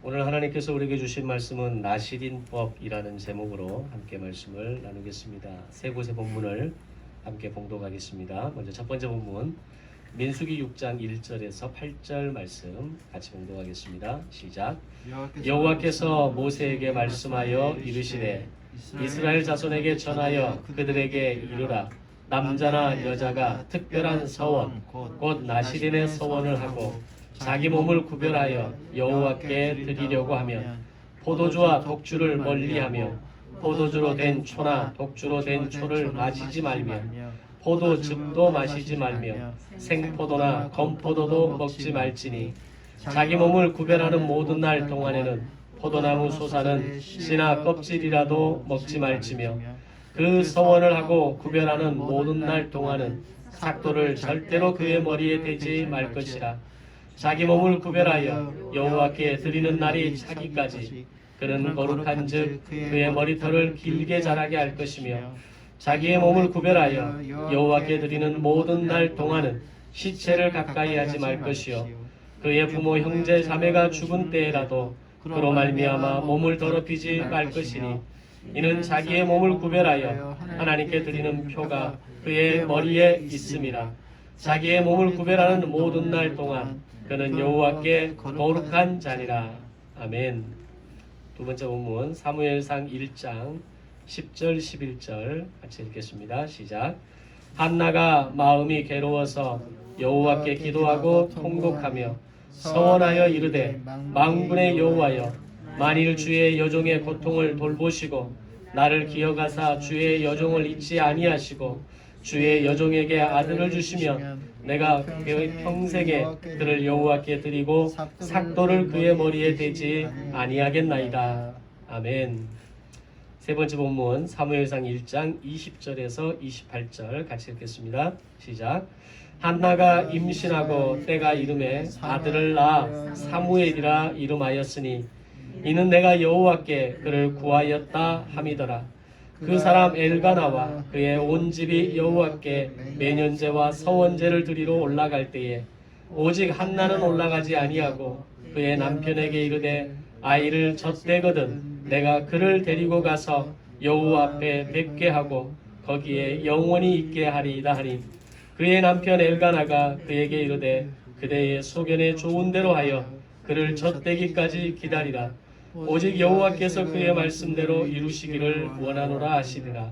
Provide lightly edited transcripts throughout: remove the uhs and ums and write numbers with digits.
오늘 하나님께서 우리에게 주신 말씀은 나시린법이라는 제목으로 함께 말씀을 나누겠습니다. 세 곳의 본문을 함께 봉독하겠습니다. 먼저 첫 번째 본문 민수기 6장 1절에서 8절 말씀 같이 봉독하겠습니다. 시작. 여호와께서 모세에게 말씀하여 이르시되 이스라엘 자손에게 전하여 그들에게 이르라. 남자나 여자가 특별한 서원 곧 나시린의 서원을 하고 자기 몸을 구별하여 여호와께 드리려고 하면 포도주와 독주를 멀리하며 포도주로 된 초나 독주로 된 초를 마시지 말며 포도즙도 마시지 말며 생포도나 검포도도 먹지 말지니 자기 몸을 구별하는 모든 날 동안에는 포도나무 솟아는 씨나 껍질이라도 먹지 말지며 그 서원을 하고 구별하는 모든 날 동안은 삭도를 절대로 그의 머리에 대지 말 것이라. 자기 몸을 구별하여 여호와께 드리는 날이 차기까지 그는 거룩한즉 그의 머리털을 길게 자라게 할 것이며 자기의 몸을 구별하여 여호와께 드리는 모든 날 동안은 시체를 가까이 하지 말 것이요 그의 부모 형제 자매가 죽은 때에라도 그로 말미암아 몸을 더럽히지 말 것이니 이는 자기의 몸을 구별하여 하나님께 드리는 표가 그의 머리에 있음이라. 자기의 몸을 구별하는 모든 날 동안 그는 여호와께 거룩한 자니라. 아멘. 두 번째 본문 사무엘상 1장 10절 11절 같이 읽겠습니다. 시작. 한나가 마음이 괴로워서 여호와께 기도하고 통곡하며 서원하여 이르되 만군의 여호와여 만일 주의 여종의 고통을 돌보시고 나를 기억하사 주의 여종을 잊지 아니하시고 주의 여종에게 아들을 주시면 내가 그의 평생에 그를 여호와께 드리고 삭도를 그의 머리에 대지 아니하겠나이다. 아멘. 세 번째 본문 사무엘상 1장 20절에서 28절 같이 읽겠습니다. 시작. 한나가 임신하고 때가 이름에 아들을 낳아 사무엘이라 이름하였으니 이는 내가 여호와께 그를 구하였다 함이더라. 그 사람 엘가나와 그의 온 집이 여호와께 매년제와 서원제를 드리러 올라갈 때에 오직 한나는 올라가지 아니하고 그의 남편에게 이르되 아이를 젖대거든 내가 그를 데리고 가서 여호와 앞에 뵙게 하고 거기에 영원히 있게 하리이다 하니 그의 남편 엘가나가 그에게 이르되 그대의 소견에 좋은 대로 하여 그를 젖대기까지 기다리라. 오직 여호와께서 그의 말씀대로 이루시기를 원하노라 하시니라.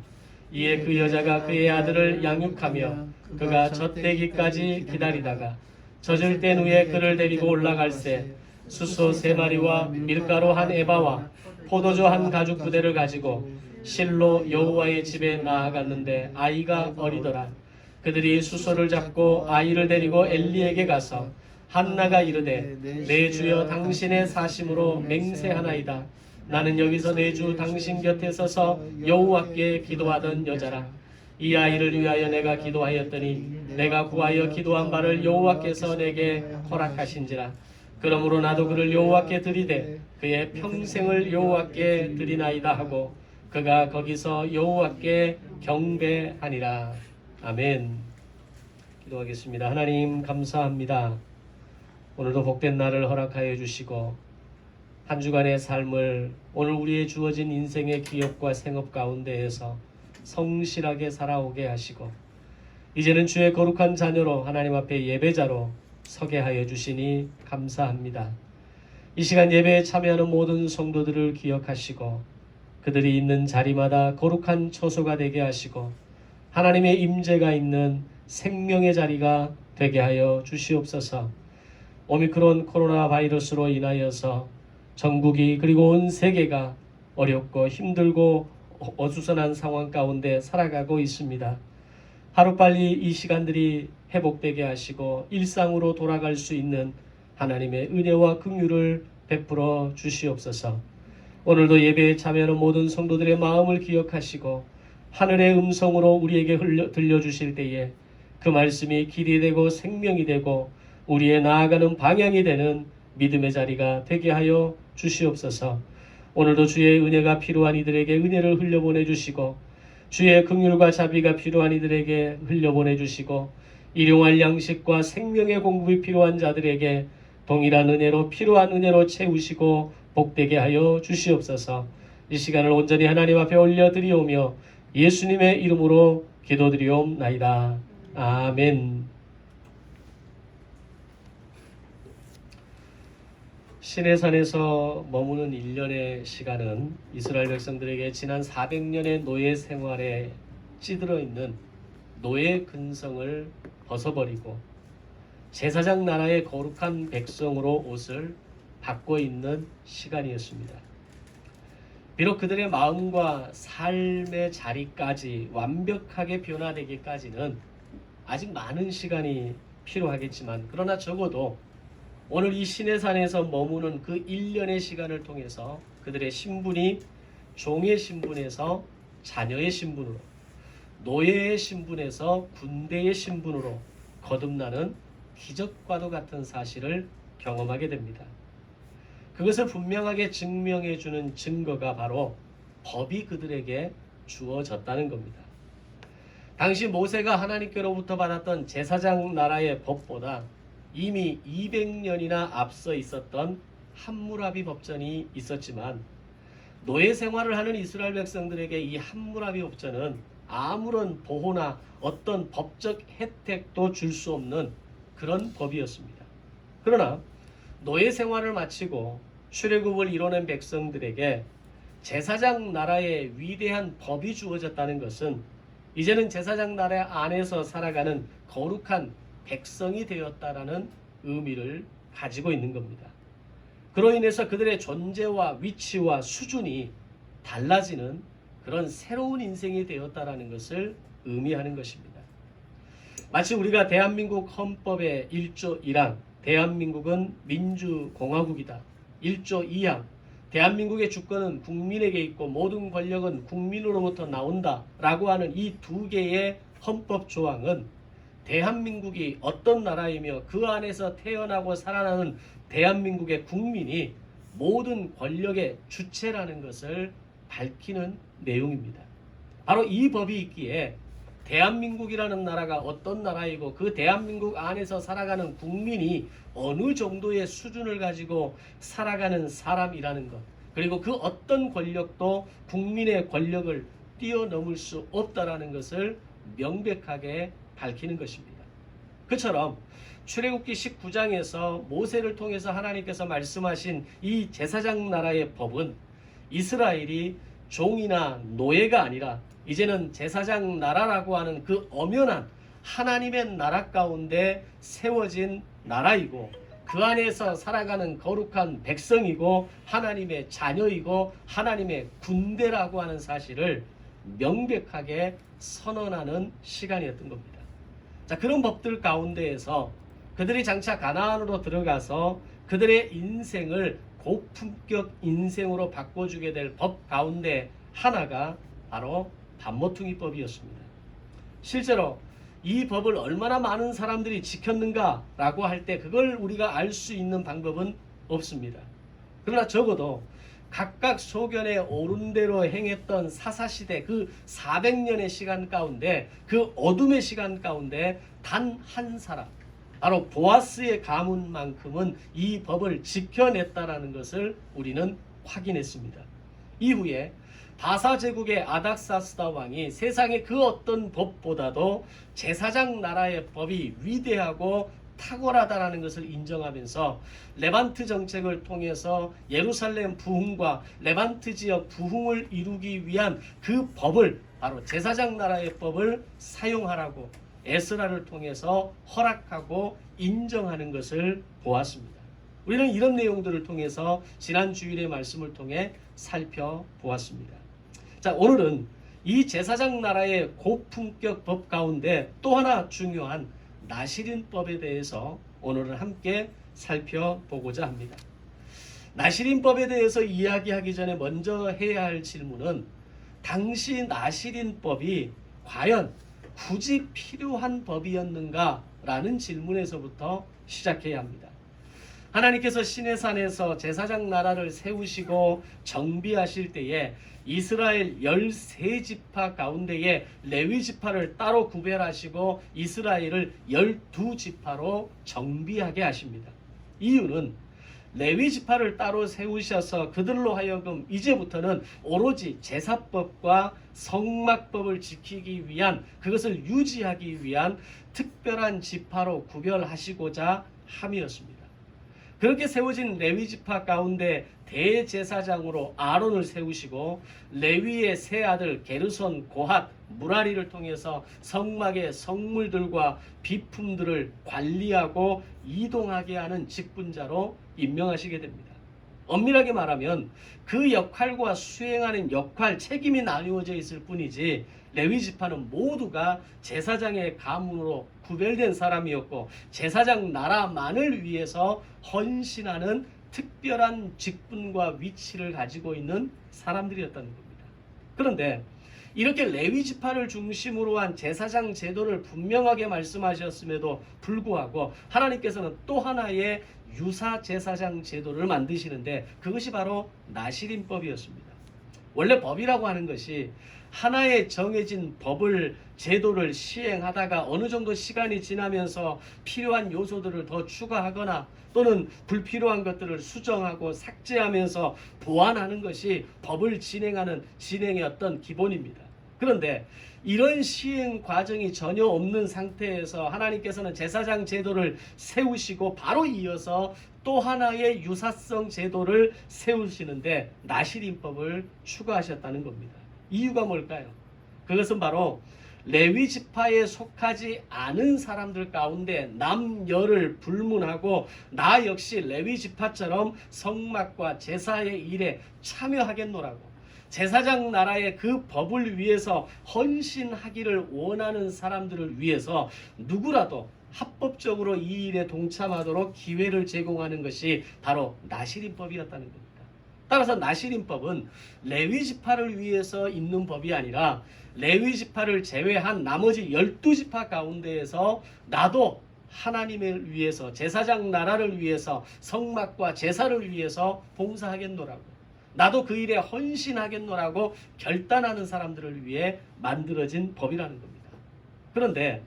이에 그 여자가 그의 아들을 양육하며 그가 젖대기까지 기다리다가 젖을 땐 후에 그를 데리고 올라갈새 수소 3마리와 밀가루 1에바와 포도주 1가죽 부대를 가지고 실로 여호와의 집에 나아갔는데 아이가 어리더라. 그들이 수소를 잡고 아이를 데리고 엘리에게 가서 한나가 이르되 내 주여 당신의 사심으로 맹세하나이다. 나는 여기서 내 주 당신 곁에 서서 여호와께 기도하던 여자라. 이 아이를 위하여 내가 기도하였더니 내가 구하여 기도한 바를 여호와께서 내게 허락하신지라. 그러므로 나도 그를 여호와께 드리되 그의 평생을 여호와께 드리나이다 하고 그가 거기서 여호와께 경배하니라. 아멘. 기도하겠습니다. 하나님 감사합니다. 오늘도 복된 날을 허락하여 주시고 한 주간의 삶을 오늘 우리의 주어진 인생의 기업과 생업 가운데에서 성실하게 살아오게 하시고 이제는 주의 거룩한 자녀로 하나님 앞에 예배자로 서게 하여 주시니 감사합니다. 이 시간 예배에 참여하는 모든 성도들을 기억하시고 그들이 있는 자리마다 거룩한 처소가 되게 하시고 하나님의 임재가 있는 생명의 자리가 되게 하여 주시옵소서. 오미크론 코로나 바이러스로 인하여서 전국이 그리고 온 세계가 어렵고 힘들고 어수선한 상황 가운데 살아가고 있습니다. 하루빨리 이 시간들이 회복되게 하시고 일상으로 돌아갈 수 있는 하나님의 은혜와 긍휼을 베풀어 주시옵소서. 오늘도 예배에 참여하는 모든 성도들의 마음을 기억하시고 하늘의 음성으로 우리에게 들려주실 때에 그 말씀이 길이 되고 생명이 되고 우리의 나아가는 방향이 되는 믿음의 자리가 되게 하여 주시옵소서. 오늘도 주의 은혜가 필요한 이들에게 은혜를 흘려보내 주시고 주의 긍휼과 자비가 필요한 이들에게 흘려보내 주시고 일용할 양식과 생명의 공급이 필요한 자들에게 동일한 은혜로 필요한 은혜로 채우시고 복되게 하여 주시옵소서. 이 시간을 온전히 하나님 앞에 올려드리오며 예수님의 이름으로 기도드리옵나이다. 아멘. 시내산에서 머무는 1년의 시간은 이스라엘 백성들에게 지난 400년의 노예 생활에 찌들어 있는 노예 근성을 벗어버리고 제사장 나라의 거룩한 백성으로 옷을 바꿔 입는 시간이었습니다. 비록 그들의 마음과 삶의 자리까지 완벽하게 변화되기까지는 아직 많은 시간이 필요하겠지만, 그러나 적어도 오늘 이 시내산에서 머무는 그 1년의 시간을 통해서 그들의 신분이 종의 신분에서 자녀의 신분으로, 노예의 신분에서 군대의 신분으로 거듭나는 기적과도 같은 사실을 경험하게 됩니다. 그것을 분명하게 증명해 주는 증거가 바로 법이 그들에게 주어졌다는 겁니다. 당시 모세가 하나님께로부터 받았던 제사장 나라의 법보다 이미 200년이나 앞서 있었던 함무라비 법전이 있었지만, 노예 생활을 하는 이스라엘 백성들에게 이 함무라비 법전은 아무런 보호나 어떤 법적 혜택도 줄 수 없는 그런 법이었습니다. 그러나 노예 생활을 마치고 출애굽을 이뤄낸 백성들에게 제사장 나라의 위대한 법이 주어졌다는 것은 이제는 제사장 나라 안에서 살아가는 거룩한 백성이 되었다라는 의미를 가지고 있는 겁니다. 그로 인해서 그들의 존재와 위치와 수준이 달라지는 그런 새로운 인생이 되었다라는 것을 의미하는 것입니다. 마치 우리가 대한민국 헌법의 1조 1항 대한민국은 민주공화국이다, 1조 2항 대한민국의 주권은 국민에게 있고 모든 권력은 국민으로부터 나온다 라고 하는 이 두 개의 헌법 조항은 대한민국이 어떤 나라이며 그 안에서 태어나고 살아나는 대한민국의 국민이 모든 권력의 주체라는 것을 밝히는 내용입니다. 바로 이 법이 있기에 대한민국이라는 나라가 어떤 나라이고 그 대한민국 안에서 살아가는 국민이 어느 정도의 수준을 가지고 살아가는 사람이라는 것, 그리고 그 어떤 권력도 국민의 권력을 뛰어넘을 수 없다라는 것을 명백하게 밝히는 것입니다. 그처럼 출애굽기 19장에서 모세를 통해서 하나님께서 말씀하신 이 제사장 나라의 법은 이스라엘이 종이나 노예가 아니라 이제는 제사장 나라라고 하는 그 엄연한 하나님의 나라 가운데 세워진 나라이고, 그 안에서 살아가는 거룩한 백성이고 하나님의 자녀이고 하나님의 군대라고 하는 사실을 명백하게 선언하는 시간이었던 겁니다. 자, 그런 법들 가운데에서 그들이 장차 가나안으로 들어가서 그들의 인생을 고품격 인생으로 바꿔주게 될 법 가운데 하나가 바로 반모퉁이법이었습니다. 실제로 이 법을 얼마나 많은 사람들이 지켰는가라고 할 때 그걸 우리가 알 수 있는 방법은 없습니다. 그러나 적어도 각각 소견에 오른 대로 행했던 사사시대 그 400년의 시간 가운데, 그 어둠의 시간 가운데 단 한 사람, 바로 보아스의 가문만큼은 이 법을 지켜냈다라는 것을 우리는 확인했습니다. 이후에 바사 제국의 아닥사스다 왕이 세상의 그 어떤 법보다도 제사장 나라의 법이 위대하고 탁월하다라는 것을 인정하면서 레반트 정책을 통해서 예루살렘 부흥과 레반트 지역 부흥을 이루기 위한 그 법을, 바로 제사장 나라의 법을 사용하라고 에스라를 통해서 허락하고 인정하는 것을 보았습니다. 우리는 이런 내용들을 통해서 지난 주일의 말씀을 통해 살펴보았습니다. 자, 오늘은 이 제사장 나라의 고품격 법 가운데 또 하나 중요한 나시린법에 대해서 오늘은 함께 살펴보고자 합니다. 나시린법에 대해서 이야기하기 전에 먼저 해야 할 질문은, 당시 나시린법이 과연 굳이 필요한 법이었는가 라는 질문에서부터 시작해야 합니다. 하나님께서 시내산에서 제사장 나라를 세우시고 정비하실 때에 이스라엘 13지파 가운데에 레위지파를 따로 구별하시고 이스라엘을 12지파로 정비하게 하십니다. 이유는 레위 지파를 따로 세우셔서 그들로 하여금 이제부터는 오로지 제사법과 성막법을 지키기 위한, 그것을 유지하기 위한 특별한 지파로 구별하시고자 함이었습니다. 그렇게 세워진 레위 지파 가운데 대제사장으로 아론을 세우시고 레위의 세 아들 게르손, 고핫, 무라리를 통해서 성막의 성물들과 비품들을 관리하고 이동하게 하는 직분자로 임명하시게 됩니다. 엄밀하게 말하면 그 역할과 수행하는 역할, 책임이 나누어져 있을 뿐이지 레위 지파는 모두가 제사장의 가문으로 구별된 사람이었고 제사장 나라만을 위해서 헌신하는 특별한 직분과 위치를 가지고 있는 사람들이었다는 겁니다. 그런데 이렇게 레위 지파를 중심으로 한 제사장 제도를 분명하게 말씀하셨음에도 불구하고 하나님께서는 또 하나의 유사 제사장 제도를 만드시는데 그것이 바로 나시린법이었습니다. 원래 법이라고 하는 것이 하나의 정해진 법을, 제도를 시행하다가 어느 정도 시간이 지나면서 필요한 요소들을 더 추가하거나 또는 불필요한 것들을 수정하고 삭제하면서 보완하는 것이 법을 진행하는 진행의 어떤 기본입니다. 그런데 이런 시행 과정이 전혀 없는 상태에서 하나님께서는 제사장 제도를 세우시고 바로 이어서 또 하나의 유사성 제도를 세우시는데 나시린법을 추가하셨다는 겁니다. 이유가 뭘까요? 그것은 바로 레위 지파에 속하지 않은 사람들 가운데 남녀를 불문하고 나 역시 레위 지파처럼 성막과 제사의 일에 참여하겠노라고, 제사장 나라의 그 법을 위해서 헌신하기를 원하는 사람들을 위해서 누구라도 합법적으로 이 일에 동참하도록 기회를 제공하는 것이 바로 나시린법이었다는 겁니다. 따라서 나시린법은 레위 지파를 위해서 있는 법이 아니라 레위 지파를 제외한 나머지 12지파 가운데에서 나도 하나님을 위해서, 제사장 나라를 위해서, 성막과 제사를 위해서 봉사하겠노라고, 나도 그 일에 헌신하겠노라고 결단하는 사람들을 위해 만들어진 법이라는 겁니다. 그런데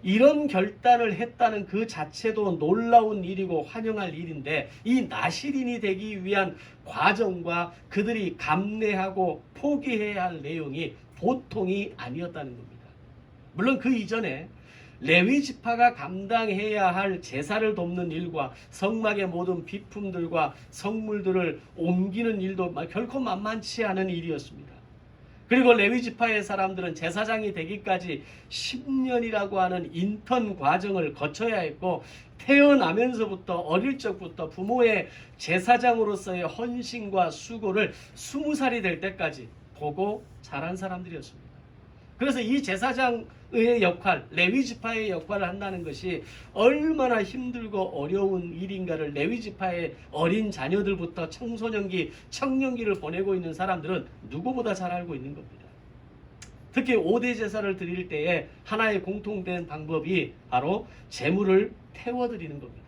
이런 결단을 했다는 그 자체도 놀라운 일이고 환영할 일인데 이 나시린이 되기 위한 과정과 그들이 감내하고 포기해야 할 내용이 보통이 아니었다는 겁니다. 물론 그 이전에 레위 지파가 감당해야 할 제사를 돕는 일과 성막의 모든 비품들과 성물들을 옮기는 일도 결코 만만치 않은 일이었습니다. 그리고 레위 지파의 사람들은 제사장이 되기까지 10년이라고 하는 인턴 과정을 거쳐야 했고 태어나면서부터 어릴 적부터 부모의 제사장으로서의 헌신과 수고를 20살이 될 때까지 보고 자란 사람들이었습니다. 그래서 이 제사장의 역할, 레위 지파의 역할을 한다는 것이 얼마나 힘들고 어려운 일인가를 레위 지파의 어린 자녀들부터 청소년기, 청년기를 보내고 있는 사람들은 누구보다 잘 알고 있는 겁니다. 특히 5대 제사를 드릴 때에 하나의 공통된 방법이 바로 제물을 태워드리는 겁니다.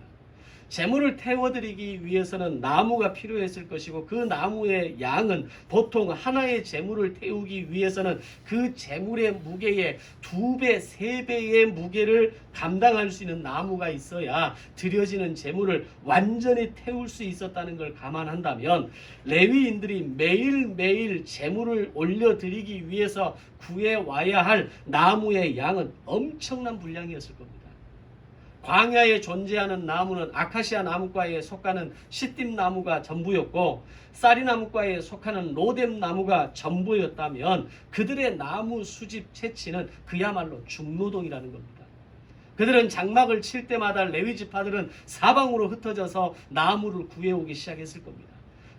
제물을 태워드리기 위해서는 나무가 필요했을 것이고 그 나무의 양은 보통 하나의 제물을 태우기 위해서는 그 제물의 무게의 2배, 3배의 무게를 감당할 수 있는 나무가 있어야 드려지는 제물을 완전히 태울 수 있었다는 걸 감안한다면 레위인들이 매일매일 제물을 올려드리기 위해서 구해와야 할 나무의 양은 엄청난 분량이었을 겁니다. 광야에 존재하는 나무는 아카시아 나무과에 속하는 시딤 나무가 전부였고 쌀이 나무과에 속하는 로뎀 나무가 전부였다면 그들의 나무 수집 채취는 그야말로 중노동이라는 겁니다. 그들은 장막을 칠 때마다 레위 지파들은 사방으로 흩어져서 나무를 구해오기 시작했을 겁니다.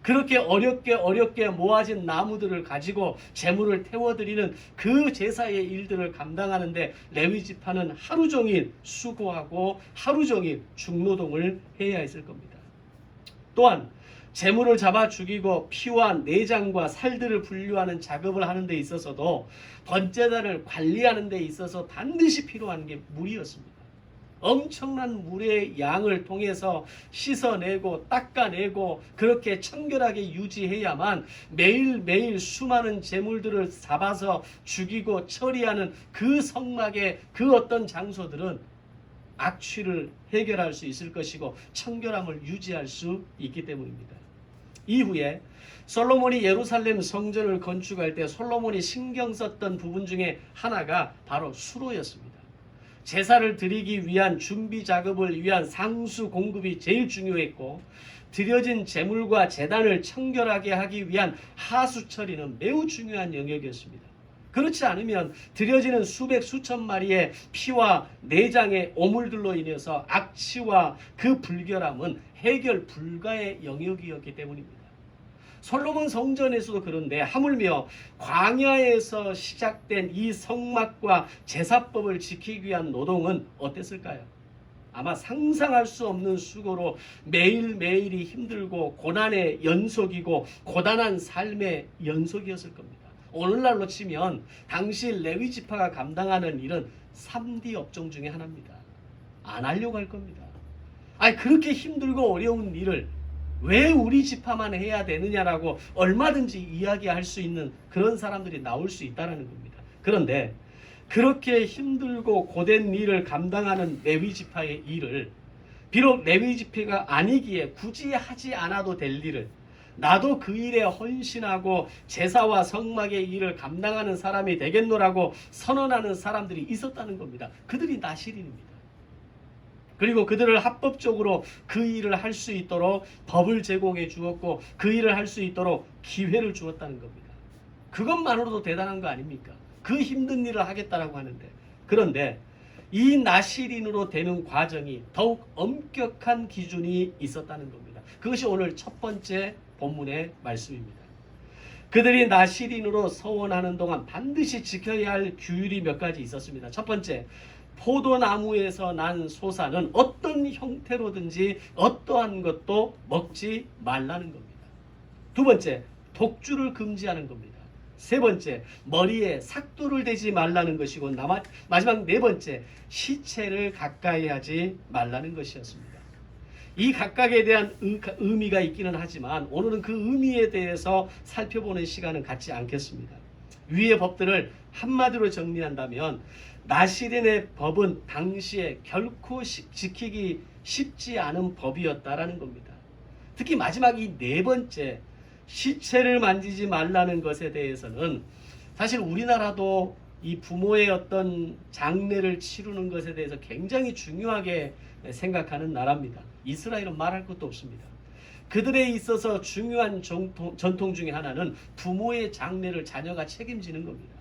그렇게 어렵게 모아진 나무들을 가지고 제물을 태워드리는 그 제사의 일들을 감당하는데 레위 지파는 하루 종일 수고하고 하루 종일 중노동을 해야 했을 겁니다. 또한 제물을 잡아 죽이고 피와 내장과 살들을 분류하는 작업을 하는 데 있어서도 번제단을 관리하는 데 있어서 반드시 필요한 게 물이었습니다. 엄청난 물의 양을 통해서 씻어내고 닦아내고 그렇게 청결하게 유지해야만 매일매일 수많은 제물들을 잡아서 죽이고 처리하는 그 성막의 그 어떤 장소들은 악취를 해결할 수 있을 것이고 청결함을 유지할 수 있기 때문입니다. 이후에 솔로몬이 예루살렘 성전을 건축할 때 솔로몬이 신경 썼던 부분 중에 하나가 바로 수로였습니다. 제사를 드리기 위한 준비 작업을 위한 상수 공급이 제일 중요했고, 드려진 제물과 제단을 청결하게 하기 위한 하수 처리는 매우 중요한 영역이었습니다. 그렇지 않으면 드려지는 수백 수천 마리의 피와 내장의 오물들로 인해서 악취와 그 불결함은 해결 불가의 영역이었기 때문입니다. 솔로몬 성전에서도 그런데 하물며 광야에서 시작된 이 성막과 제사법을 지키기 위한 노동은 어땠을까요? 아마 상상할 수 없는 수고로 매일매일이 힘들고 고난의 연속이고 고단한 삶의 연속이었을 겁니다. 오늘날로 치면 당시 레위 지파가 감당하는 일은 3D 업종 중에 하나입니다. 안 하려고 할 겁니다. 아니, 그렇게 힘들고 어려운 일을 왜 우리 지파만 해야 되느냐라고 얼마든지 이야기할 수 있는 그런 사람들이 나올 수 있다는 겁니다. 그런데 그렇게 힘들고 고된 일을 감당하는 레위 지파의 일을, 비록 레위 지파가 아니기에 굳이 하지 않아도 될 일을 나도 그 일에 헌신하고 제사와 성막의 일을 감당하는 사람이 되겠노라고 선언하는 사람들이 있었다는 겁니다. 그들이 나실인입니다. 그리고 그들을 합법적으로 그 일을 할 수 있도록 법을 제공해 주었고 그 일을 할 수 있도록 기회를 주었다는 겁니다. 그것만으로도 대단한 거 아닙니까? 그 힘든 일을 하겠다라고 하는데, 그런데 이 나실인으로 되는 과정이 더욱 엄격한 기준이 있었다는 겁니다. 그것이 오늘 첫 번째 본문의 말씀입니다. 그들이 나실인으로 서원하는 동안 반드시 지켜야 할 규율이 몇 가지 있었습니다. 첫 번째, 포도나무에서 난 소사는 어떤 형태로든지 어떠한 것도 먹지 말라는 겁니다. 두 번째, 독주를 금지하는 겁니다. 세 번째, 머리에 삭도를 대지 말라는 것이고, 마지막 네 번째, 시체를 가까이 하지 말라는 것이었습니다. 이 각각에 대한 의미가 있기는 하지만 오늘은 그 의미에 대해서 살펴보는 시간은 갖지 않겠습니다. 위의 법들을 한마디로 정리한다면 나실인의 법은 당시에 결코 지키기 쉽지 않은 법이었다라는 겁니다. 특히 마지막 이 네 번째, 시체를 만지지 말라는 것에 대해서는 사실 우리나라도 이 부모의 어떤 장례를 치르는 것에 대해서 굉장히 중요하게 생각하는 나라입니다. 이스라엘은 말할 것도 없습니다. 그들에 있어서 중요한 전통 중에 하나는 부모의 장례를 자녀가 책임지는 겁니다.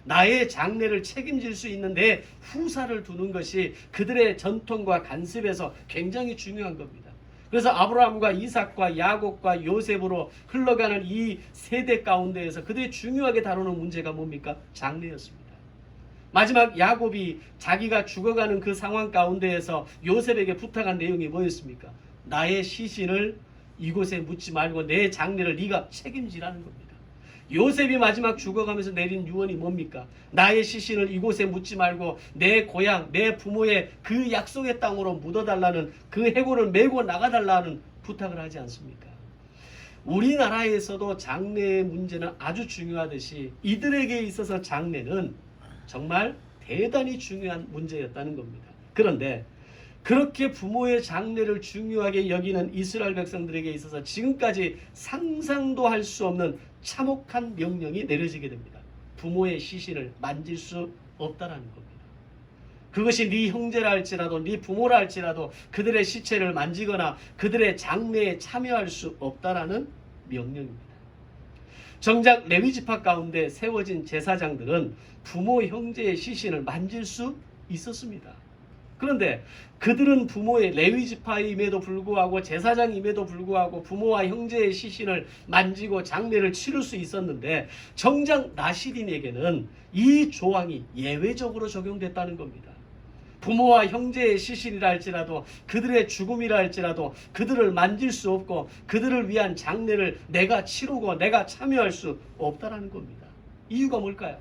나의 장례를 책임질 수 있는데 후사를 두는 것이 그들의 전통과 관습에서 굉장히 중요한 겁니다. 그래서 아브라함과 이삭과 야곱과 요셉으로 흘러가는 이 세대 가운데에서 그들이 중요하게 다루는 문제가 뭡니까? 장례였습니다. 마지막 야곱이 자기가 죽어가는 그 상황 가운데에서 요셉에게 부탁한 내용이 뭐였습니까? 나의 시신을 이곳에 묻지 말고 내 장례를 네가 책임지라는 겁니다. 요셉이 마지막 죽어가면서 내린 유언이 뭡니까? 나의 시신을 이곳에 묻지 말고 내 고향, 내 부모의 그 약속의 땅으로 묻어달라는, 그 해골을 메고 나가달라는 부탁을 하지 않습니까? 우리나라에서도 장례의 문제는 아주 중요하듯이 이들에게 있어서 장례는 정말 대단히 중요한 문제였다는 겁니다. 그런데 그렇게 부모의 장례를 중요하게 여기는 이스라엘 백성들에게 있어서 지금까지 상상도 할 수 없는 참혹한 명령이 내려지게 됩니다. 부모의 시신을 만질 수 없다라는 겁니다. 그것이 네 형제라 할지라도 네 부모라 할지라도 그들의 시체를 만지거나 그들의 장례에 참여할 수 없다라는 명령입니다. 정작 레위 지파 가운데 세워진 제사장들은 부모 형제의 시신을 만질 수 있었습니다. 그런데 그들은 부모의 레위 지파임에도 불구하고 제사장임에도 불구하고 부모와 형제의 시신을 만지고 장례를 치를 수 있었는데 정작 나실인에게는 이 조항이 예외적으로 적용됐다는 겁니다. 부모와 형제의 시신이라 할지라도 그들의 죽음이라 할지라도 그들을 만질 수 없고 그들을 위한 장례를 내가 치르고 내가 참여할 수 없다라는 겁니다. 이유가 뭘까요?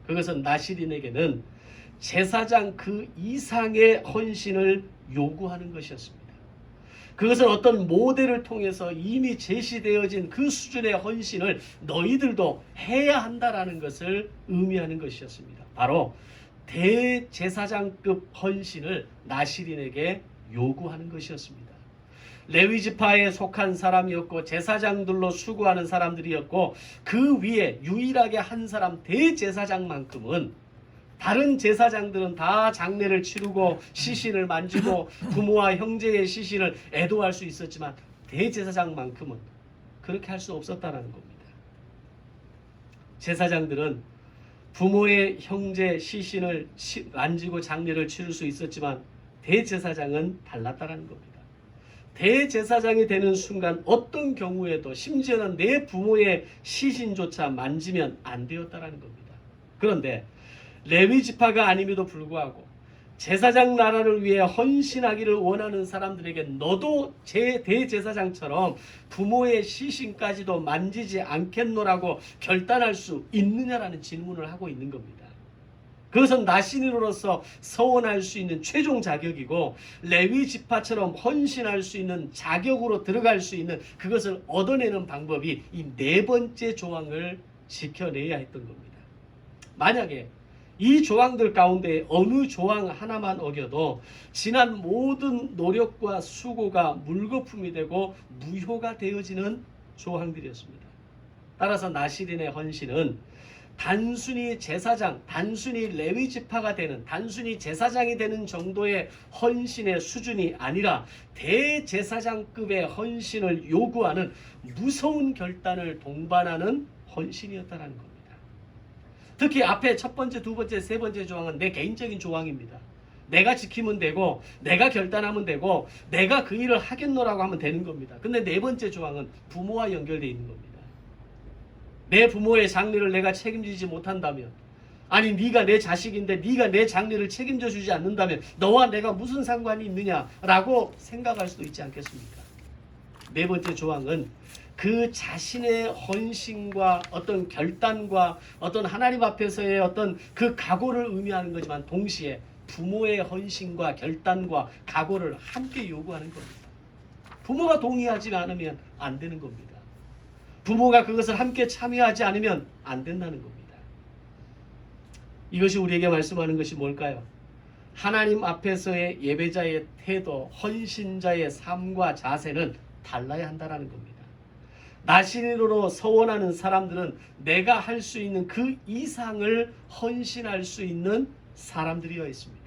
그것은 나실인에게는 제사장 그 이상의 헌신을 요구하는 것이었습니다. 그것은 어떤 모델을 통해서 이미 제시되어진 그 수준의 헌신을 너희들도 해야 한다라는 것을 의미하는 것이었습니다. 바로 대제사장급 헌신을 나시린에게 요구하는 것이었습니다. 레위 지파에 속한 사람이었고 제사장들로 수고하는 사람들이었고 그 위에 유일하게 한 사람 대제사장만큼은, 다른 제사장들은 다 장례를 치르고 시신을 만지고 부모와 형제의 시신을 애도할 수 있었지만 대제사장만큼은 그렇게 할 수 없었다는 겁니다. 제사장들은 부모의 형제 시신을 만지고 장례를 치를 수 있었지만 대제사장은 달랐다는 겁니다. 대제사장이 되는 순간 어떤 경우에도 심지어는 내 부모의 시신조차 만지면 안 되었다는 겁니다. 그런데 레위 지파가 아님에도 불구하고 제사장 나라를 위해 헌신하기를 원하는 사람들에게 너도 제 대제사장처럼 부모의 시신까지도 만지지 않겠노라고 결단할 수 있느냐라는 질문을 하고 있는 겁니다. 그것은 나시린으로서 서원할 수 있는 최종 자격이고 레위 지파처럼 헌신할 수 있는 자격으로 들어갈 수 있는 그것을 얻어내는 방법이 이 네 번째 조항을 지켜내야 했던 겁니다. 만약에 이 조항들 가운데 어느 조항 하나만 어겨도 지난 모든 노력과 수고가 물거품이 되고 무효가 되어지는 조항들이었습니다. 따라서 나시린의 헌신은 단순히 제사장, 단순히 레위 지파가 되는, 단순히 제사장이 되는 정도의 헌신의 수준이 아니라 대제사장급의 헌신을 요구하는 무서운 결단을 동반하는 헌신이었다는 겁니다. 특히 앞에 첫 번째, 두 번째, 세 번째 조항은 내 개인적인 조항입니다. 내가 지키면 되고 내가 결단하면 되고 내가 그 일을 하겠노라고 하면 되는 겁니다. 근데 네 번째 조항은 부모와 연결되어 있는 겁니다. 내 부모의 장례를 내가 책임지지 못한다면, 아니 네가 내 자식인데 네가 내 장례를 책임져 주지 않는다면 너와 내가 무슨 상관이 있느냐라고 생각할 수도 있지 않겠습니까? 네 번째 조항은 그 자신의 헌신과 어떤 결단과 어떤 하나님 앞에서의 어떤 그 각오를 의미하는 거지만 동시에 부모의 헌신과 결단과 각오를 함께 요구하는 겁니다. 부모가 동의하지 않으면 안 되는 겁니다. 부모가 그것을 함께 참여하지 않으면 안 된다는 겁니다. 이것이 우리에게 말씀하는 것이 뭘까요? 하나님 앞에서의 예배자의 태도, 헌신자의 삶과 자세는 달라야 한다는 겁니다. 나시린으로 서원하는 사람들은 내가 할 수 있는 그 이상을 헌신할 수 있는 사람들이어 있습니다.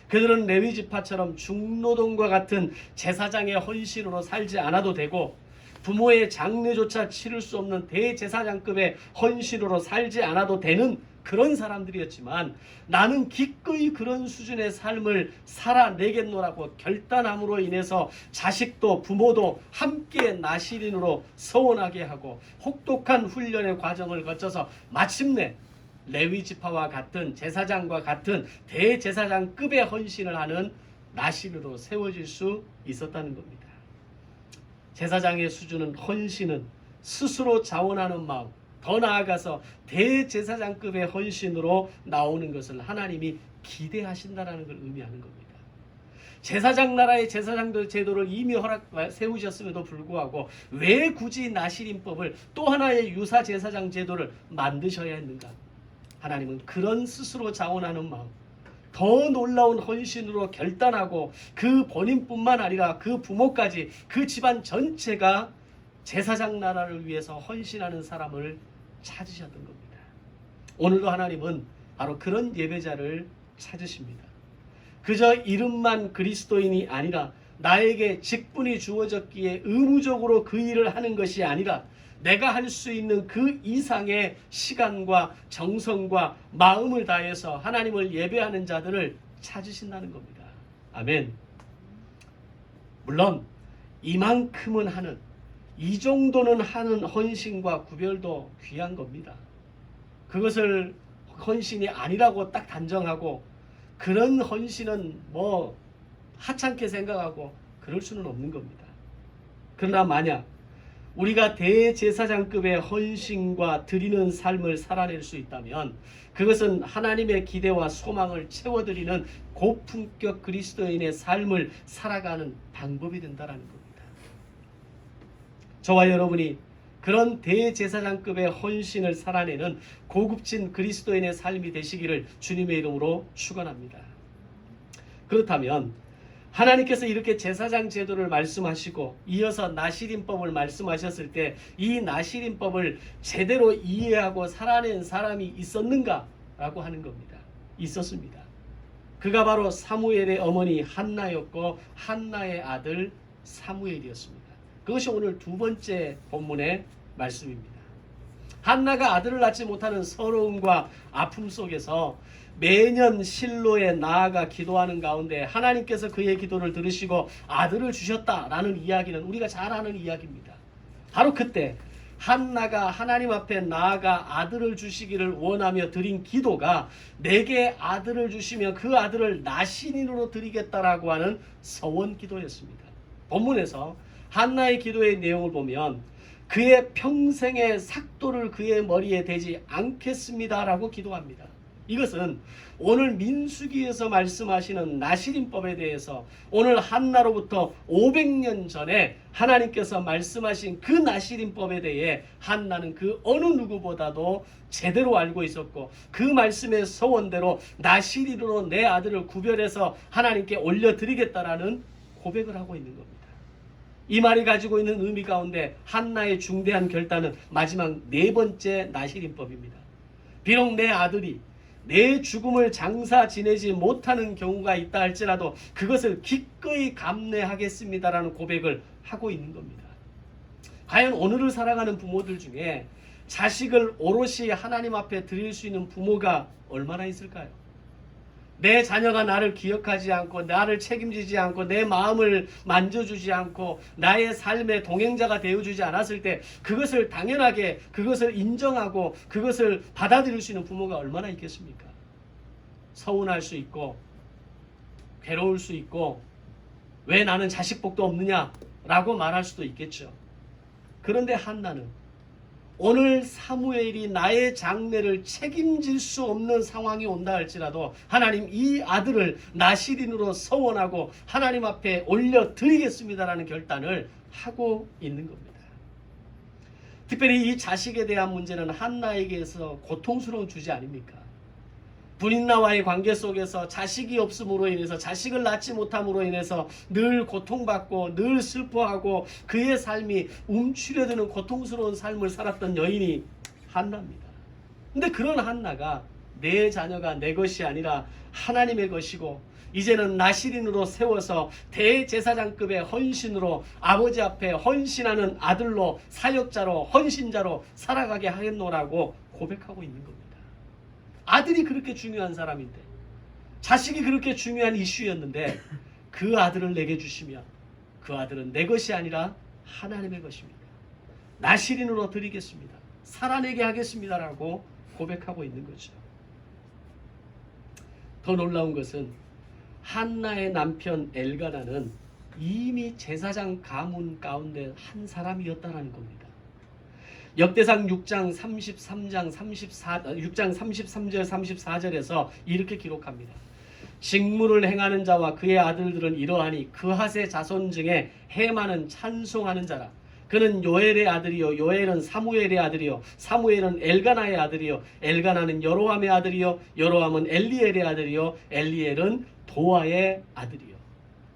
그들은 레위 지파처럼 중노동과 같은 제사장의 헌신으로 살지 않아도 되고 부모의 장례조차 치를 수 없는 대제사장급의 헌신으로 살지 않아도 되는 그런 사람들이었지만 나는 기꺼이 그런 수준의 삶을 살아내겠노라고 결단함으로 인해서 자식도 부모도 함께 나시린으로 서원하게 하고 혹독한 훈련의 과정을 거쳐서 마침내 레위 지파와 같은 제사장과 같은 대제사장급의 헌신을 하는 나시린으로 세워질 수 있었다는 겁니다. 제사장의 수준은 헌신은 스스로 자원하는 마음, 더 나아가서 대제사장급의 헌신으로 나오는 것을 하나님이 기대하신다는 걸 의미하는 겁니다. 제사장 나라의 제사장들 제도를 이미 세우셨음에도 불구하고 왜 굳이 나시린법을 또 하나의 유사 제사장 제도를 만드셔야 했는가? 하나님은 그런 스스로 자원하는 마음, 더 놀라운 헌신으로 결단하고 그 본인뿐만 아니라 그 부모까지 그 집안 전체가 제사장 나라를 위해서 헌신하는 사람을 찾으셨던 겁니다. 오늘도 하나님은 바로 그런 예배자를 찾으십니다. 그저 이름만 그리스도인이 아니라 나에게 직분이 주어졌기에 의무적으로 그 일을 하는 것이 아니라 내가 할 수 있는 그 이상의 시간과 정성과 마음을 다해서 하나님을 예배하는 자들을 찾으신다는 겁니다. 아멘. 물론 이만큼은 하는, 이 정도는 하는 헌신과 구별도 귀한 겁니다. 그것을 헌신이 아니라고 딱 단정하고 그런 헌신은 뭐 하찮게 생각하고 그럴 수는 없는 겁니다. 그러나 만약 우리가 대제사장급의 헌신과 드리는 삶을 살아낼 수 있다면 그것은 하나님의 기대와 소망을 채워드리는 고품격 그리스도인의 삶을 살아가는 방법이 된다는 겁니다. 저와 여러분이 그런 대제사장급의 헌신을 살아내는 고급진 그리스도인의 삶이 되시기를 주님의 이름으로 축원합니다. 그렇다면 하나님께서 이렇게 제사장 제도를 말씀하시고 이어서 나시린법을 말씀하셨을 때 이 나시린법을 제대로 이해하고 살아낸 사람이 있었는가? 라고 하는 겁니다. 있었습니다. 그가 바로 사무엘의 어머니 한나였고 한나의 아들 사무엘이었습니다. 그것이 오늘 두 번째 본문의 말씀입니다. 한나가 아들을 낳지 못하는 서러움과 아픔 속에서 매년 실로에 나아가 기도하는 가운데 하나님께서 그의 기도를 들으시고 아들을 주셨다라는 이야기는 우리가 잘 아는 이야기입니다. 바로 그때 한나가 하나님 앞에 나아가 아들을 주시기를 원하며 드린 기도가 내게 아들을 주시면 그 아들을 나시린으로 드리겠다라고 하는 서원 기도였습니다. 본문에서 한나의 기도의 내용을 보면 그의 평생의 삭도를 그의 머리에 대지 않겠습니다라고 기도합니다. 이것은 오늘 민수기에서 말씀하시는 나시린법에 대해서 오늘 한나로부터 500년 전에 하나님께서 말씀하신 그 나시린법에 대해 한나는 그 어느 누구보다도 제대로 알고 있었고 그 말씀의 서원대로 나시린으로 내 아들을 구별해서 하나님께 올려드리겠다라는 고백을 하고 있는 겁니다. 이 말이 가지고 있는 의미 가운데 한나의 중대한 결단은 마지막 네 번째 나시린법입니다. 비록 내 아들이 내 죽음을 장사 지내지 못하는 경우가 있다 할지라도 그것을 기꺼이 감내하겠습니다라는 고백을 하고 있는 겁니다. 과연 오늘을 살아가는 부모들 중에 자식을 오롯이 하나님 앞에 드릴 수 있는 부모가 얼마나 있을까요? 내 자녀가 나를 기억하지 않고 나를 책임지지 않고 내 마음을 만져주지 않고 나의 삶의 동행자가 되어주지 않았을 때 그것을 당연하게 그것을 인정하고 그것을 받아들일 수 있는 부모가 얼마나 있겠습니까? 서운할 수 있고 괴로울 수 있고 왜 나는 자식복도 없느냐라고 말할 수도 있겠죠. 그런데 한나는 오늘 사무엘이 나의 장래를 책임질 수 없는 상황이 온다 할지라도 하나님 이 아들을 나시린으로 서원하고 하나님 앞에 올려드리겠습니다라는 결단을 하고 있는 겁니다. 특별히 이 자식에 대한 문제는 한나에게서 고통스러운 주제 아닙니까? 부인나와의 관계 속에서 자식이 없음으로 인해서 자식을 낳지 못함으로 인해서 늘 고통받고 늘 슬퍼하고 그의 삶이 움츠려드는 고통스러운 삶을 살았던 여인이 한나입니다. 근데 그런 한나가 내 자녀가 내 것이 아니라 하나님의 것이고 이제는 나시린으로 세워서 대제사장급의 헌신으로 아버지 앞에 헌신하는 아들로 사역자로 헌신자로 살아가게 하겠노라고 고백하고 있는 겁니다. 아들이 그렇게 중요한 사람인데 자식이 그렇게 중요한 이슈였는데 그 아들을 내게 주시면 그 아들은 내 것이 아니라 하나님의 것입니다. 나시린으로 드리겠습니다. 살아내게 하겠습니다라고 고백하고 있는 거죠. 더 놀라운 것은 한나의 남편 엘가나는 이미 제사장 가문 가운데 한 사람이었다는 겁니다. 역대상 6장 33절 34절에서 이렇게 기록합니다. 직무를 행하는 자와 그의 아들들은 이러하니 그핫의 자손 중에 헤만은 찬송하는 자라. 그는 요엘의 아들이요 요엘은 사무엘의 아들이요 사무엘은 엘가나의 아들이요 엘가나는 여로함의 아들이요 여로함은 엘리엘의 아들이요 엘리엘은 도아의 아들이요.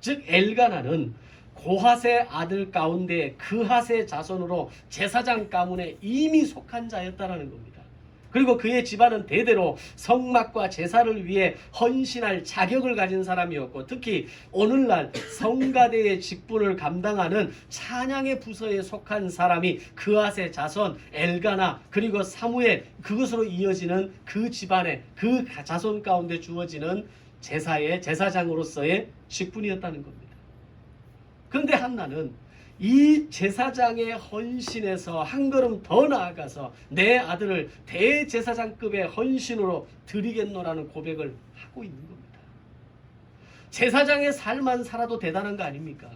즉 엘가나는 고핫의 아들 가운데 그핫의 자손으로 제사장 가문에 이미 속한 자였다라는 겁니다. 그리고 그의 집안은 대대로 성막과 제사를 위해 헌신할 자격을 가진 사람이었고 특히 오늘날 성가대의 직분을 감당하는 찬양의 부서에 속한 사람이 그핫의 자손 엘가나 그리고 사무엘 그것으로 이어지는 그 집안의 그 자손 가운데 주어지는 제사의 제사장으로서의 직분이었다는 겁니다. 그런데 한나는 이 제사장의 헌신에서 한 걸음 더 나아가서 내 아들을 대제사장급의 헌신으로 드리겠노라는 고백을 하고 있는 겁니다. 제사장의 삶만 살아도 대단한 거 아닙니까?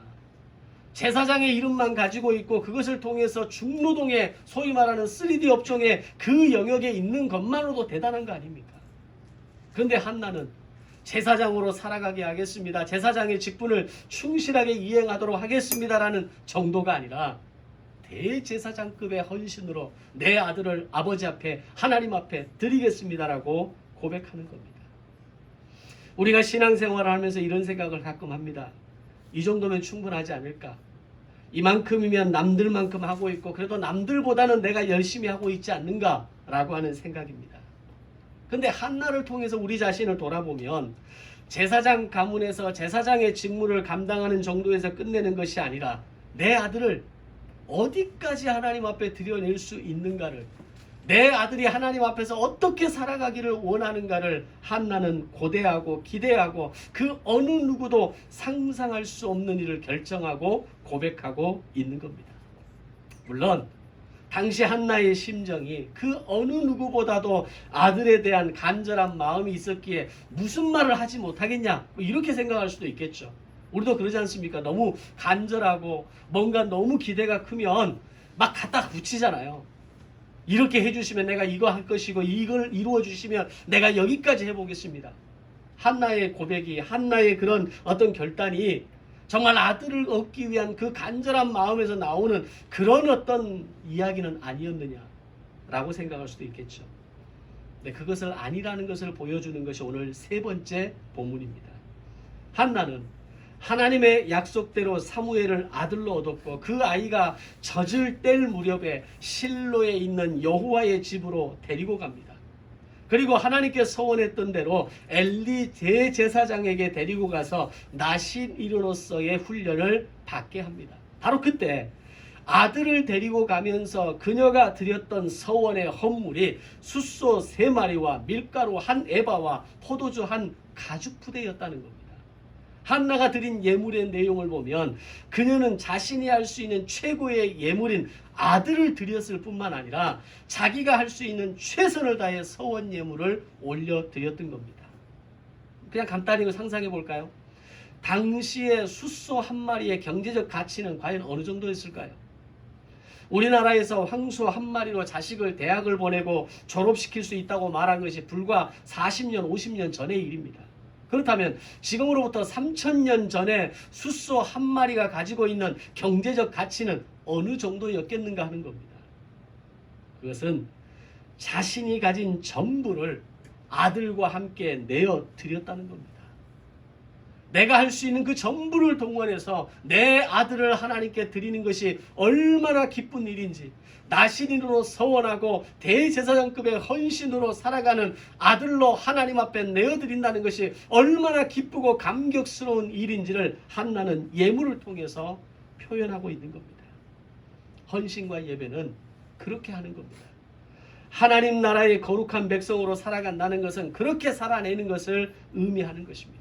제사장의 이름만 가지고 있고 그것을 통해서 중노동의 소위 말하는 3D 업종의 그 영역에 있는 것만으로도 대단한 거 아닙니까? 그런데 한나는 제사장으로 살아가게 하겠습니다. 제사장의 직분을 충실하게 이행하도록 하겠습니다라는 정도가 아니라 대제사장급의 헌신으로 내 아들을 아버지 앞에 하나님 앞에 드리겠습니다라고 고백하는 겁니다. 우리가 신앙생활을 하면서 이런 생각을 가끔 합니다. 이 정도면 충분하지 않을까? 이만큼이면 남들만큼 하고 있고 그래도 남들보다는 내가 열심히 하고 있지 않는가라고 하는 생각입니다. 근데 한나를 통해서 우리 자신을 돌아보면 제사장 가문에서 제사장의 직무를 감당하는 정도에서 끝내는 것이 아니라 내 아들을 어디까지 하나님 앞에 드려낼 수 있는가를, 내 아들이 하나님 앞에서 어떻게 살아가기를 원하는가를 한나는 고대하고 기대하고 그 어느 누구도 상상할 수 없는 일을 결정하고 고백하고 있는 겁니다. 물론 당시 한나의 심정이 그 어느 누구보다도 아들에 대한 간절한 마음이 있었기에 무슨 말을 하지 못하겠냐 이렇게 생각할 수도 있겠죠. 우리도 그러지 않습니까? 너무 간절하고 뭔가 너무 기대가 크면 막 갖다 붙이잖아요. 이렇게 해주시면 내가 이거 할 것이고 이걸 이루어 주시면 내가 여기까지 해보겠습니다. 한나의 고백이, 한나의 그런 어떤 결단이 정말 아들을 얻기 위한 그 간절한 마음에서 나오는 그런 어떤 이야기는 아니었느냐라고 생각할 수도 있겠죠. 네, 그것을 아니라는 것을 보여주는 것이 오늘 세 번째 본문입니다. 한나는 하나님의 약속대로 사무엘을 아들로 얻었고 그 아이가 젖을 뗄 무렵에 실로에 있는 여호와의 집으로 데리고 갑니다. 그리고 하나님께 서원했던 대로 엘리 대제사장에게 데리고 가서 나실인으로서의 훈련을 받게 합니다. 바로 그때 아들을 데리고 가면서 그녀가 드렸던 서원의 헌물이 숫소 3마리와 밀가루 1에바와 포도주 1가죽부대였다는 겁니다. 한나가 드린 예물의 내용을 보면 그녀는 자신이 할 수 있는 최고의 예물인 아들을 드렸을 뿐만 아니라 자기가 할 수 있는 최선을 다해 서원 예물을 올려드렸던 겁니다. 그냥 간단히 상상해 볼까요? 당시에 숫소 1마리의 경제적 가치는 과연 어느 정도였을까요? 우리나라에서 황소 1마리로 자식을 대학을 보내고 졸업시킬 수 있다고 말한 것이 불과 40년, 50년 전의 일입니다. 그렇다면 지금으로부터 3000년 전에 숫소 1마리가 가지고 있는 경제적 가치는 어느 정도였겠는가 하는 겁니다. 그것은 자신이 가진 전부를 아들과 함께 내어 드렸다는 겁니다. 내가 할 수 있는 그 전부를 동원해서 내 아들을 하나님께 드리는 것이 얼마나 기쁜 일인지, 나실인으로 서원하고 대제사장급의 헌신으로 살아가는 아들로 하나님 앞에 내어드린다는 것이 얼마나 기쁘고 감격스러운 일인지를 한나는 예물을 통해서 표현하고 있는 겁니다. 헌신과 예배는 그렇게 하는 겁니다. 하나님 나라의 거룩한 백성으로 살아간다는 것은 그렇게 살아내는 것을 의미하는 것입니다.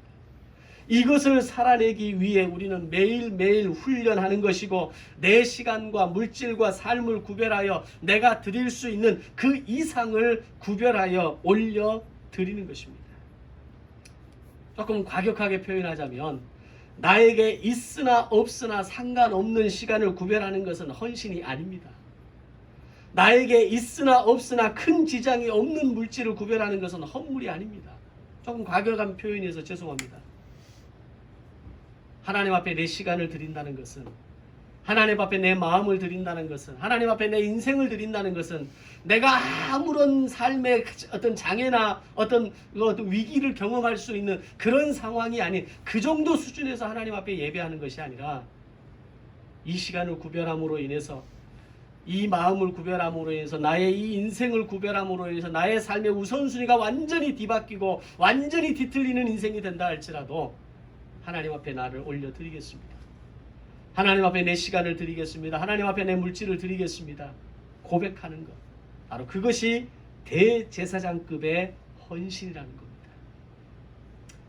이것을 살아내기 위해 우리는 매일매일 훈련하는 것이고 내 시간과 물질과 삶을 구별하여 내가 드릴 수 있는 그 이상을 구별하여 올려드리는 것입니다. 조금 과격하게 표현하자면 나에게 있으나 없으나 상관없는 시간을 구별하는 것은 헌신이 아닙니다. 나에게 있으나 없으나 큰 지장이 없는 물질을 구별하는 것은 헌물이 아닙니다. 조금 과격한 표현이어서 죄송합니다. 하나님 앞에 내 시간을 드린다는 것은, 하나님 앞에 내 마음을 드린다는 것은, 하나님 앞에 내 인생을 드린다는 것은 내가 아무런 삶의 어떤 장애나 어떤 위기를 경험할 수 있는 그런 상황이 아닌 그 정도 수준에서 하나님 앞에 예배하는 것이 아니라 이 시간을 구별함으로 인해서, 이 마음을 구별함으로 인해서, 나의 이 인생을 구별함으로 인해서 나의 삶의 우선순위가 완전히 뒤바뀌고 완전히 뒤틀리는 인생이 된다 할지라도 하나님 앞에 나를 올려드리겠습니다. 하나님 앞에 내 시간을 드리겠습니다. 하나님 앞에 내 물질을 드리겠습니다. 고백하는 것, 바로 그것이 대제사장급의 헌신이라는 겁니다.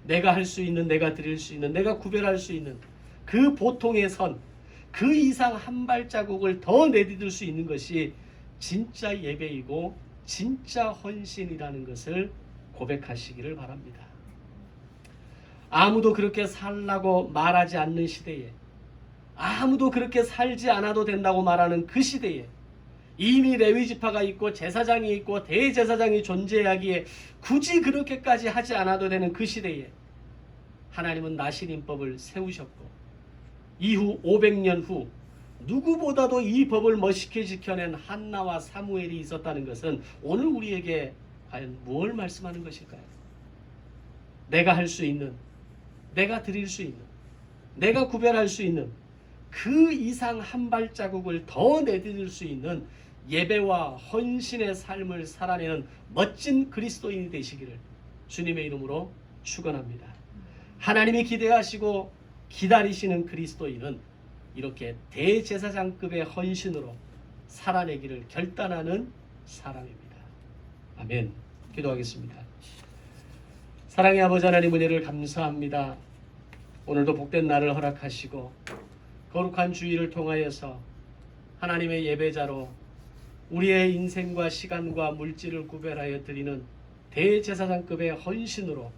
내가 할 수 있는, 내가 드릴 수 있는, 내가 구별할 수 있는 그 보통의 선, 그 이상 한 발자국을 더 내디딜 수 있는 것이 진짜 예배이고 진짜 헌신이라는 것을 고백하시기를 바랍니다. 아무도 그렇게 살라고 말하지 않는 시대에, 아무도 그렇게 살지 않아도 된다고 말하는 그 시대에, 이미 레위지파가 있고 제사장이 있고 대제사장이 존재하기에 굳이 그렇게까지 하지 않아도 되는 그 시대에 하나님은 나실인법을 세우셨고 이후 500년 후 누구보다도 이 법을 멋있게 지켜낸 한나와 사무엘이 있었다는 것은 오늘 우리에게 과연 무엇을 말씀하는 것일까요? 내가 할 수 있는, 내가 드릴 수 있는, 내가 구별할 수 있는 그 이상 한 발자국을 더 내디딜 수 있는 예배와 헌신의 삶을 살아내는 멋진 그리스도인이 되시기를 주님의 이름으로 축원합니다. 하나님이 기대하시고 기다리시는 그리스도인은 이렇게 대제사장급의 헌신으로 살아내기를 결단하는 사람입니다. 아멘. 기도하겠습니다. 사랑의 아버지 하나님, 은혜를 감사합니다. 오늘도 복된 날을 허락하시고 거룩한 주일을 통하여서 하나님의 예배자로 우리의 인생과 시간과 물질을 구별하여 드리는 대제사장급의 헌신으로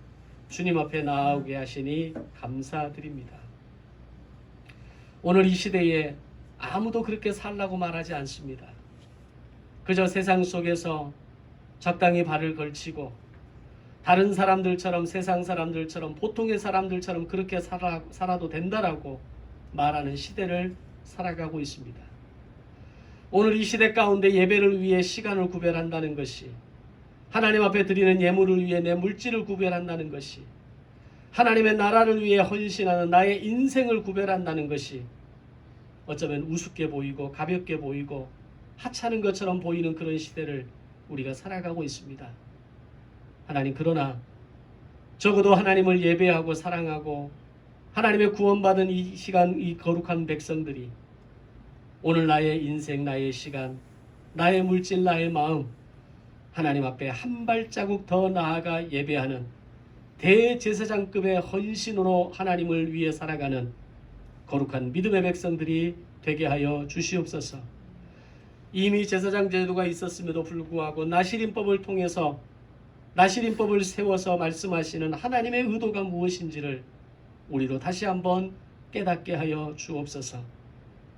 주님 앞에 나아오게 하시니 감사드립니다. 오늘 이 시대에 아무도 그렇게 살라고 말하지 않습니다. 그저 세상 속에서 적당히 발을 걸치고 다른 사람들처럼, 세상 사람들처럼, 보통의 사람들처럼 그렇게 살아도 된다라고 말하는 시대를 살아가고 있습니다. 오늘 이 시대 가운데 예배를 위해 시간을 구별한다는 것이, 하나님 앞에 드리는 예물을 위해 내 물질을 구별한다는 것이, 하나님의 나라를 위해 헌신하는 나의 인생을 구별한다는 것이 어쩌면 우습게 보이고 가볍게 보이고 하찮은 것처럼 보이는 그런 시대를 우리가 살아가고 있습니다. 하나님, 그러나 적어도 하나님을 예배하고 사랑하고 하나님의 구원받은 이 시간, 이 거룩한 백성들이 오늘 나의 인생, 나의 시간, 나의 물질, 나의 마음 하나님 앞에 한 발자국 더 나아가 예배하는 대제사장급의 헌신으로 하나님을 위해 살아가는 거룩한 믿음의 백성들이 되게 하여 주시옵소서. 이미 제사장 제도가 있었음에도 불구하고 나시린법을 통해서 나시린법을 세워서 말씀하시는 하나님의 의도가 무엇인지를 우리로 다시 한번 깨닫게 하여 주옵소서.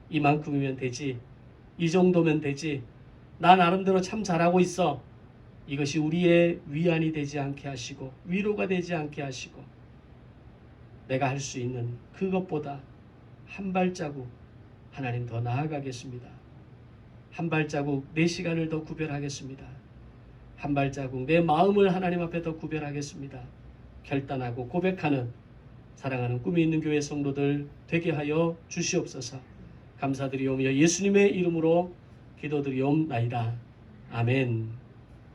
이만큼이면 되지, 이 정도면 되지, 나 나름대로 참 잘하고 있어, 이것이 우리의 위안이 되지 않게 하시고 위로가 되지 않게 하시고, 내가 할 수 있는 그것보다 한 발자국 하나님 더 나아가겠습니다. 한 발자국 내 시간을 더 구별하겠습니다. 한 발자국 내 마음을 하나님 앞에 더 구별하겠습니다. 결단하고 고백하는 사랑하는 꿈이 있는 교회 성도들 되게 하여 주시옵소서. 감사드리오며 예수님의 이름으로 기도드리옵나이다. 아멘.